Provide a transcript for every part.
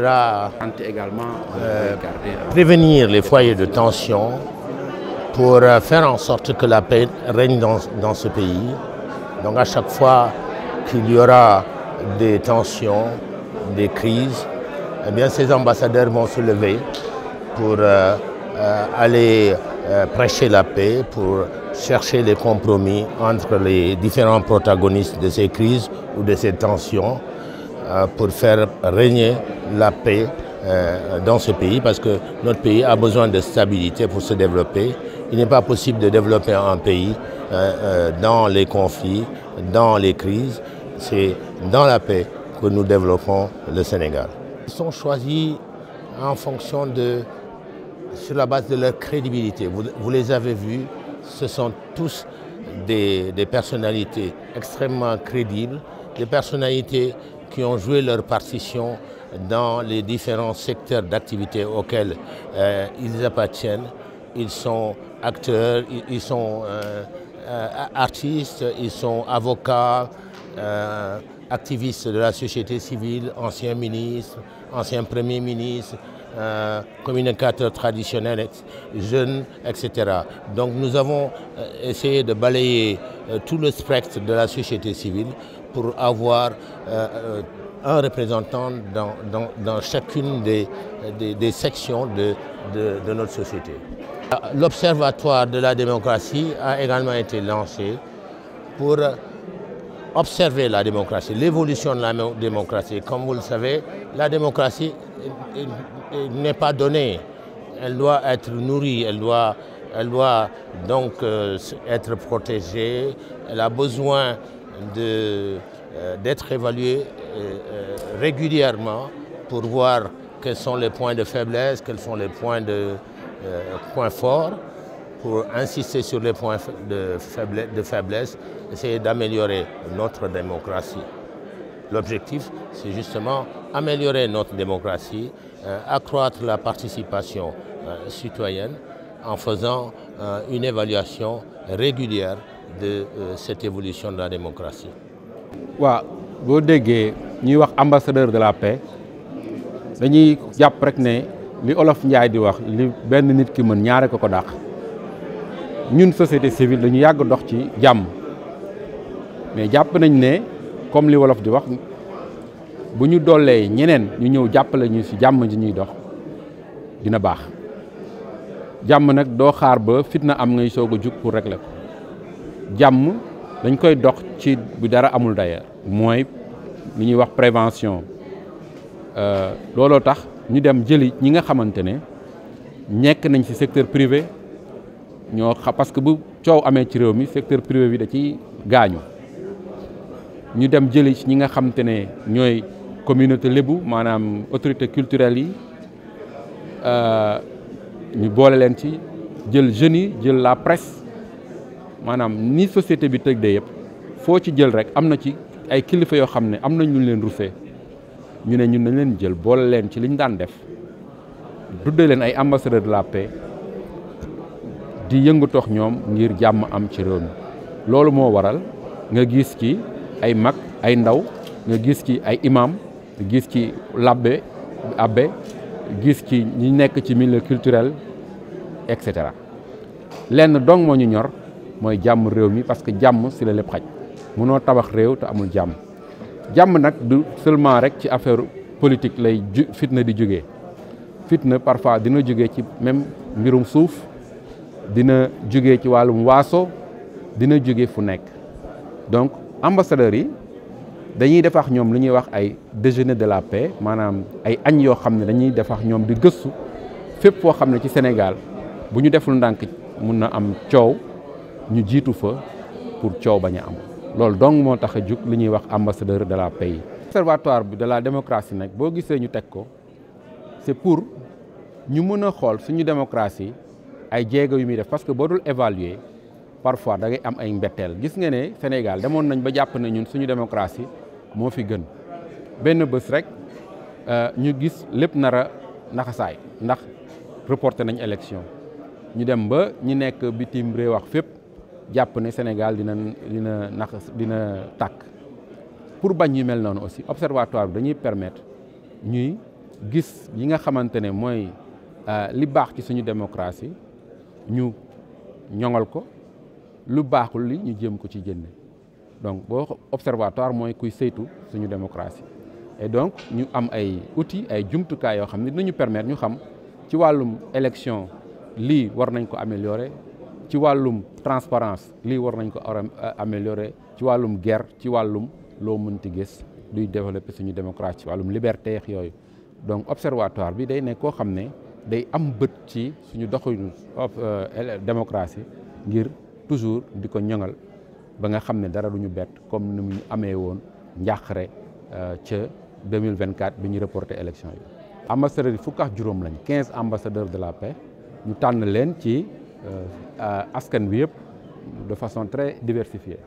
sera prévenir les foyers de tension pour faire en sorte que la paix règne dans ce pays. Donc à chaque fois qu'il y aura des tensions, des crises, eh bien ces ambassadeurs vont se lever pour aller prêcher la paix, pour chercher les compromis entre les différents protagonistes de ces crises ou de ces tensions, pour faire régner la paix dans ce pays, parce que notre pays a besoin de stabilité pour se développer. Il n'est pas possible de développer un pays dans les conflits, dans les crises. C'est dans la paix que nous développons le Sénégal. Ils sont choisis en fonction sur la base de leur crédibilité. Vous les avez vus, ce sont tous des personnalités extrêmement crédibles, des personnalités qui ont joué leur partition dans les différents secteurs d'activité auxquels ils appartiennent. Ils sont acteurs, ils sont artistes, ils sont avocats, activistes de la société civile, anciens ministres, anciens premiers ministres, communicateurs traditionnels, jeunes, etc. Donc nous avons essayé de balayer tout le spectre de la société civile pour avoir un représentant dans chacune des sections de notre société. L'Observatoire de la démocratie a également été lancé pour observer la démocratie, l'évolution de la démocratie. Comme vous le savez, la démocratie n'est pas donnée, elle doit être nourrie, elle doit donc être protégée, elle a besoin d'être évaluée régulièrement pour voir quels sont les points de faiblesse, quels sont les points forts, pour insister sur les points de faiblesse, essayer d'améliorer notre démocratie. L'objectif, c'est justement améliorer notre démocratie, accroître la participation citoyenne en faisant une évaluation régulière de cette évolution de la démocratie. waaw boo déggee ñuy wax ambassadeur de la paix dañuy jàpp rek ne li Olof Njaay di wax li benn nit ki mën ñaare ko dàq ñun société civile dañu yàgg dox ci jàmm mais jàpp nañ ne comme li Wolof di wax bu ñu dollee ñeneen ñu ñëw jàppale ñu ci jàmm ji ñuy dox dina baax jàmm nag doo xaar ba fitna am ngay soog a jug pour régler ko jàmm dañ koy dox ci bu dara amul d'ailleurs mooy li ñuy wax prévention looloo tax ñu dem jëli ñi nga xamante ne nekk nañ ci secteur privé parce que bu coow amee ci réew mi secteur privé bi da ci gaañu ñu dem jëli ñi nga xamante ne ñooy communauté lébu maanaam autorité culturelle yi ñu boole leen ci jël jeunes yi jël la presse maanaam ni société bi tëddee yëpp foo ci jël rek am na ci ay kilifa yoo xam ne am nañ lu leen rusee ñu ne ñun nañ leen jël boole leen ci li ñu daan def duddee leen ay ambassadeur de la paix di yëngatoox ñoom ngir jàmm am ci réew mi loolu moo waral nga gis ci ay mag ay ndaw nga gis ci ay imam nga gis ci abbé gis ci ñi nekk ci milieu culturel et cetera lenn dong moo ñu ñor mooy jàmm réew mi parce que jàmm si la lépp xaj mënoo tabax réew te amul jàmm jàmm nag du seulement rek ci affaire politique lay fitna di jógee fitna parfois dina jógee ci même mbirum suuf dina jógee ci wàllum waaso dina jógee fu nekk donc ambassadeurs yi dañuy def ak ñoom lu ñuy wax ay déjeuner de la paix maanaam ay añ yoo xam ne dañuy def ak ñoom di gëstu fépp foo xam ne ci Sénégal bu ñu deful ndànk mun na am coow ñu jiitu fa pour coow bañ a am loolu donc moo tax a jug li ñuy wax ambassadeur de la paix. Observatoire bi de la démocratie nag boo gisee ñu teg ko c'est pour ñu mën a xool suñu démocratie ay jéego yu muy def parce que boo dul évaluer parfois da ngay am ay mbetteel gis nga ne Sénégal demoon nañ ba jàpp ne ñun suñu démocratie moo fi gën benn bés rek ñu gis lépp nar a naxasaay ndax reporté nañ élection ñu dem ba ñi nekk bitim réew wax fépp jàpp ne Sénégal dina tàkk pour bañ yu mel noonu aussi observatoire bi dañuy permettre ñuy gis yi nga xamante ne mooy li baax ci suñu démocratie ñu ñoŋal ko lu baaxul li ñu jéem ko ci génne donc boo observatoire mooy kuy saytu suñu démocratie et donc ñu am ay outils ay jumtukaay yoo xam ne dinañu permettre ñu xam ci wàllum élection lii war nañ ko améliorer ci wàllum transparence lii war nañ ko améliorer ci wàllum guerre ci wàllum loo mënti gis luy développer suñu démocratie ci wàllum liberté yooyu donc observatoire bi day nekk koo xam ne day am bët ci suñu doxalinu démocratie ngir toujours di ko ñoŋal ba nga xam ne dara du ñu bett comme ni mu amee woon njàqare ca 2024 bi ñu reporté élection yi. ambassadeurs yi fukk ak juróom lañ 15 ambassadeurs de la paix ñu tànn leen ci askan bi yëpp de façon très diversifiée.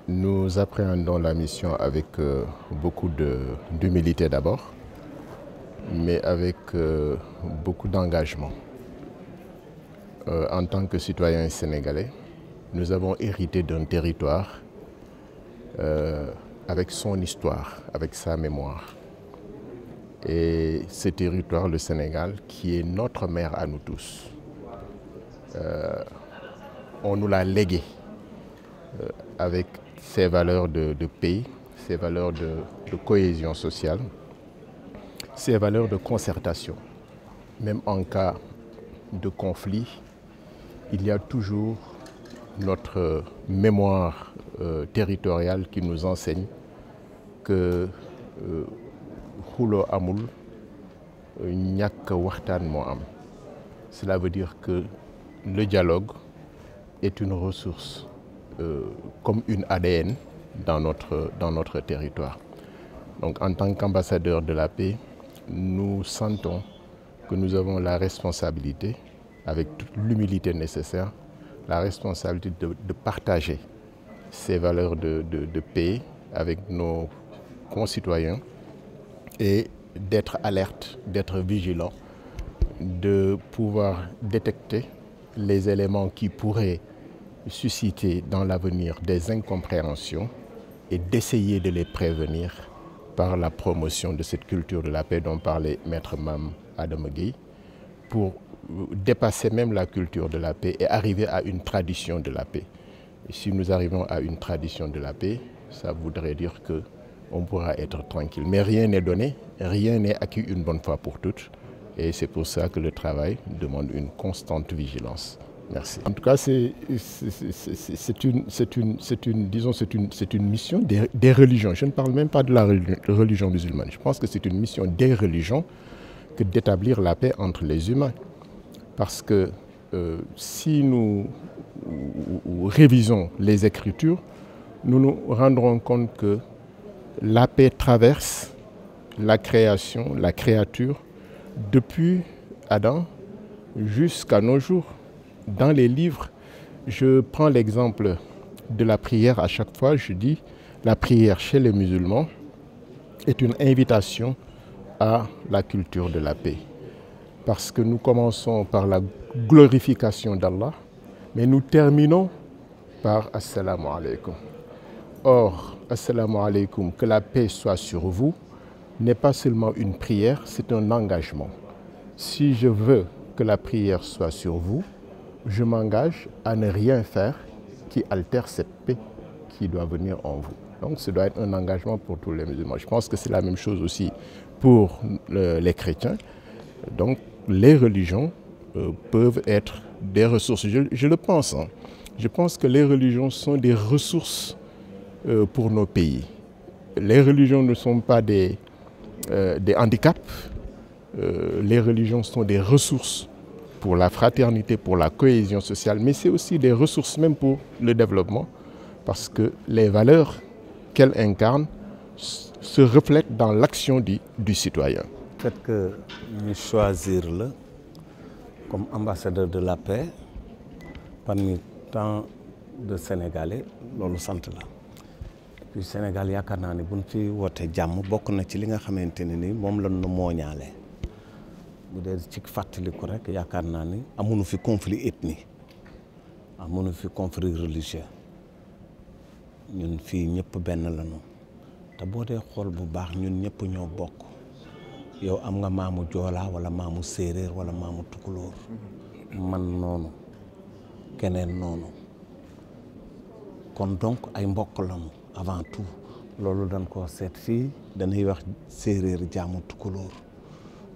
Nous appréhendons la mission avec beaucoup d'humilité d'abord, mais avec beaucoup d'engagement. En tant que citoyens sénégalais, nous avons hérité d'un territoire avec son histoire, avec sa mémoire. Et ce territoire, le Sénégal, qui est notre mère à nous tous, on nous l'a légué avec ses valeurs de paix, ses valeurs de cohésion sociale, ses valeurs de concertation. Même en cas de conflit, il y a toujours notre mémoire territoriale qui nous enseigne que xuloo amul ñàkk waxtaan moo am. Cela veut dire que le dialogue est une ressource comme une ADN dans notre territoire. Donc en tant qu'ambassadeur de la paix, nous sentons que nous avons la responsabilité, avec toute l'humilité nécessaire, la responsabilité de partager ces valeurs de paix avec nos concitoyens et d'être alerte, d'être vigilant, de pouvoir détecter les éléments qui pourraient susciter dans l'avenir des incompréhensions et d'essayer de les prévenir par la promotion de cette culture de la paix dont parlait Maître Mame Adama Gueye, pour dépasser même la culture de la paix et arriver à une tradition de la paix. Et si nous arrivons à une tradition de la paix, ça voudrait dire qu'on pourra être tranquille. Mais rien n'est donné, rien n'est acquis une bonne fois pour toutes. Et c'est pour ça que le travail demande une constante vigilance. Merci. En tout cas, c'est une mission des religions. Je ne parle même pas de la religion musulmane. Je pense que c'est une mission des religions que d'établir la paix entre les humains. Parce que si nous révisons les Écritures, nous nous rendrons compte que la paix traverse la création, la créature, depuis Adam jusqu'à nos jours. Dans les livres, je prends l'exemple de la prière. À chaque fois, je dis la prière chez les musulmans est une invitation à la culture de la paix. Parce que nous commençons par la glorification d'Allah, mais nous terminons par Assalamu alaikum. Or, Assalamu alaikum, que la paix soit sur vous, n'est pas seulement une prière, c'est un engagement. Si je veux que la prière soit sur vous, je m'engage à ne rien faire qui altère cette paix qui doit venir en vous. Donc, ce doit être un engagement pour tous les musulmans. Je pense que c'est la même chose aussi pour les chrétiens. Donc, les religions peuvent être des ressources. Je le pense. Hein. Je pense que les religions sont des ressources pour nos pays. Les religions ne sont pas des handicaps. Les religions sont des ressources pour la fraternité, pour la cohésion sociale, mais c'est aussi des ressources même pour le développement, parce que les valeurs qu'elles incarnent se reflètent dans l'action du citoyen. Le fait que nous choisir comme ambassadeur de la paix parmi tant de Sénégalais, loolu sant la. Puis Sénégal yaakaar naa ne buñ fi woote jàmm bokk na ci li nga xamante ne ni moom la ñu mooñaale. Bu dee ci fàttaliku rek yaakaar naa ni amuñu fi conflit ethnique amuñu fi conflit religieux ñun fii ñëpp benn lañu te boo dee xool bu baax ñun ñëpp ñoo bokk yow am nga maamu joolaa wala maamu séeréer wala maamu tukulóor man noonu keneen noonu kon donc ay mbokk lañu avant tout loolu dañ koo seet fii dañuy wax séeréer jaamu tukulóor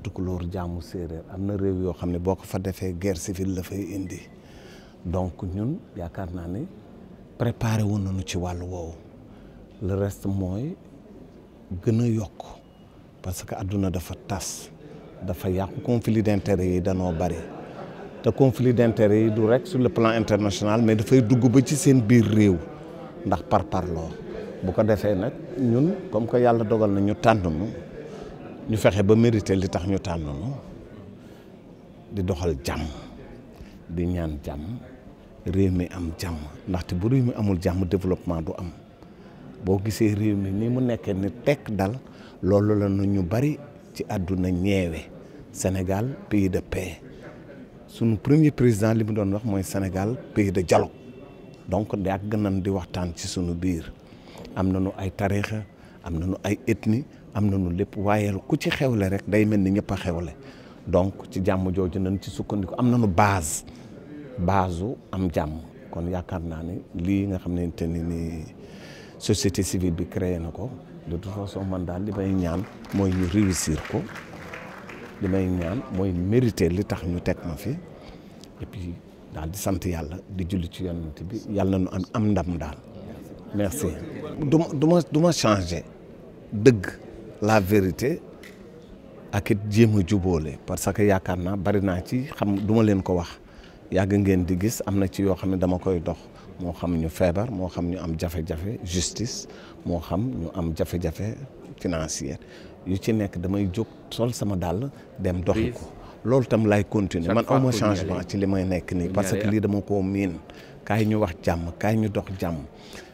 tukulóor jaamu séeréer am na réew yoo xam ne boo ko fa defee guerre civile la fay indi donc ñun yaakaar naa ne préparé woon nañu ci wàllu woowu le reste mooy gën a yokk parce que adduna dafa tas dafa yàqu conflit d'intérêt yi danoo bari te conflit d'intérêt yi du rek sur le plan international mais dafay dugg ba ci seen biir réew ndax parparloo bu ko defee nag ñun comme que yàlla dogal na ñu tànn ñu fexe ba mérité li tax ñu tànn di doxal jàmm di ñaan jàmm réew mi am jàmm ndaxte bu réew mi amul jàmm développement du am boo gisee réew mi ni mu nekkee ni tekk dal loolu la ñu bari ci àdduna ñeewe Sénégal pays de paix sunu premier président li mu doon wax mooy Sénégal pays de dialogue donc yàgg nañ di waxtaan ci sunu biir am nañu ay tariixa am nañu ay ethnie am nañu lépp waaye ku ci xewle rek day mel ni ñëpp a xewle donc ci jàmm jooju nañ ci sukkandiku am nañu base am jàmm kon yaakaar naa ne lii nga xam ne te ni société civile bi créé na ko de toute façon man daal li may ñaan mooy ñu réussir ko li may ñaan mooy mériter li tax ñu teg ma fi et puis daal di sant yàlla di julli ci yonent bi yàlla na ñu am ndam daal merci. du ma changer dëgg la vérité ak it jéem a jubóole parce que yaakaar naa bari naa ci xam du ma leen ko wax yàgg ngeen di gis am na ci yoo xam ne dama koy dox moo xam ñu feebar moo xam ñu am jafe-jafe justice moo xam ñu am jafe-jafe financière yu ci nekk damay jóg sol sama dàll dem doxi ko loolu tam lay continuer man awma changement ci li may nekk nii parce que lii dama koo miin kaay ñu wax jàmm kaay ñu dox jàmm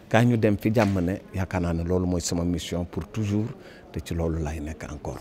kaay ñu dem fi jàmm ne yaakaar naa ne loolu mooy sama mission pour toujours te ci loolu lay nekk encore